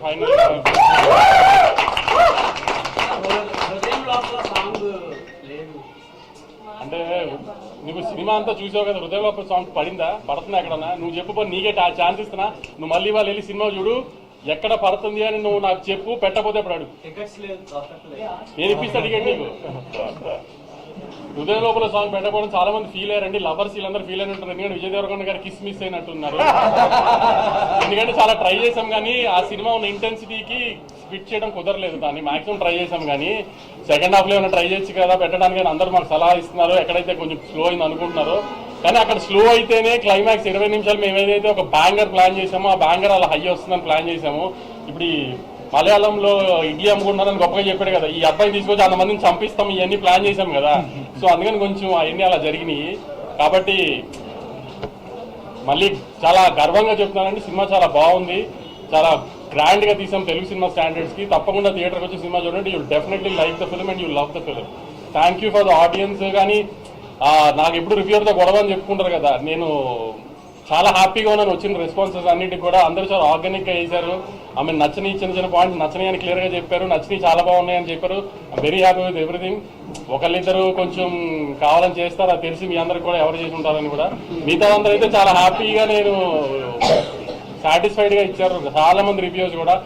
అంటే నువ్వు సినిమా అంతా చూసావు కదా, హృదయంలో సాంగ్ పడిందా, పడుతుందా ఎక్కడన్నా? నువ్వు చెప్పు, నీకే ఛాన్స్ ఇస్తున్నా. నువ్వు మళ్ళీ వాళ్ళు వెళ్ళి సినిమా చూడు, ఎక్కడ పడుతుంది అని నువ్వు నాకు చెప్పు, పెట్టకపోతే ఇప్పుడు అడుగు, నేను ఇప్పిస్తా టికెట్ నీకు. హృదయ లోపల సాంగ్ పెట్టకపోవడం చాలా మంది ఫీల్ అయ్యారండి, లవర్స్ వీళ్ళందరూ ఫీల్ అయినట్టు. ఎందుకంటే విజయ్ దేవరకొండ గారు కిస్ మిస్ అయినట్టున్నారు. ఎందుకంటే చాలా ట్రై చేసాం కానీ ఆ సినిమా ఉన్న ఇంటెన్సిటీకి స్పిట్ చేయడం కుదరలేదు. దాన్ని మాక్సిమం ట్రై చేసాం కానీ సెకండ్ హాఫ్లో ఏమైనా ట్రై చేయొచ్చు కదా పెట్టడానికి, అందరూ మాకు సలహా ఇస్తున్నారు. ఎక్కడైతే కొంచెం స్లో అయింది అనుకుంటున్నారో, కానీ అక్కడ స్లో అయితేనే క్లైమాక్స్ 20 నిమిషాలు మేము ఏదైతే ఒక బ్యాంగర్ ప్లాన్ చేసామో ఆ బ్యాంగర్ అలా హై వస్తుందని ప్లాన్ చేసాము. ఇప్పుడు మలయాళంలో ఇడ్లీ అమ్ముకుంటున్నారని గొప్పగా చెప్పాడు కదా, ఈ అబ్బాయిని తీసుకొచ్చి 100 మందిని చంపిస్తాం ఇవన్నీ ప్లాన్ చేసాం కదా. సో అందుకని కొంచెం అవన్నీ అలా జరిగినాయి. కాబట్టి మళ్ళీ చాలా గర్వంగా చెప్తున్నానండి, సినిమా చాలా బాగుంది, చాలా గ్రాండ్ గా తీసాం తెలుగు సినిమా స్టాండర్డ్స్ కి. తప్పకుండా థియేటర్కి వచ్చి సినిమా చూడండి, you definitely like the film and you love the film. Thank you for the audience. కానీ నాకు ఎప్పుడు రివ్యూర్తో గొడవ అని చెప్పుకుంటారు కదా, నేను చాలా హ్యాపీగా ఉన్నాను వచ్చిన రెస్పాన్సెస్ అన్నిటికి కూడా. అందరూ చాలా ఆర్గానిక్ గా చేశారు. ఆమె నచ్చని చిన్న చిన్న పాయింట్స్ నచ్చని అని క్లియర్ గా చెప్పారు, నచ్చని చాలా బాగున్నాయని చెప్పారు. I'm very happy with everything. ఒకళ్ళిద్దరు కొంచెం కావాలని చేస్తారు, అది తెలిసి మీ అందరికి కూడా ఎవరు చేసి ఉంటారని కూడా. మిగతా అందరూ అయితే చాలా హ్యాపీగా నేను సాటిస్ఫైడ్ గా ఇచ్చారు చాలా మంది రివ్యూస్ కూడా.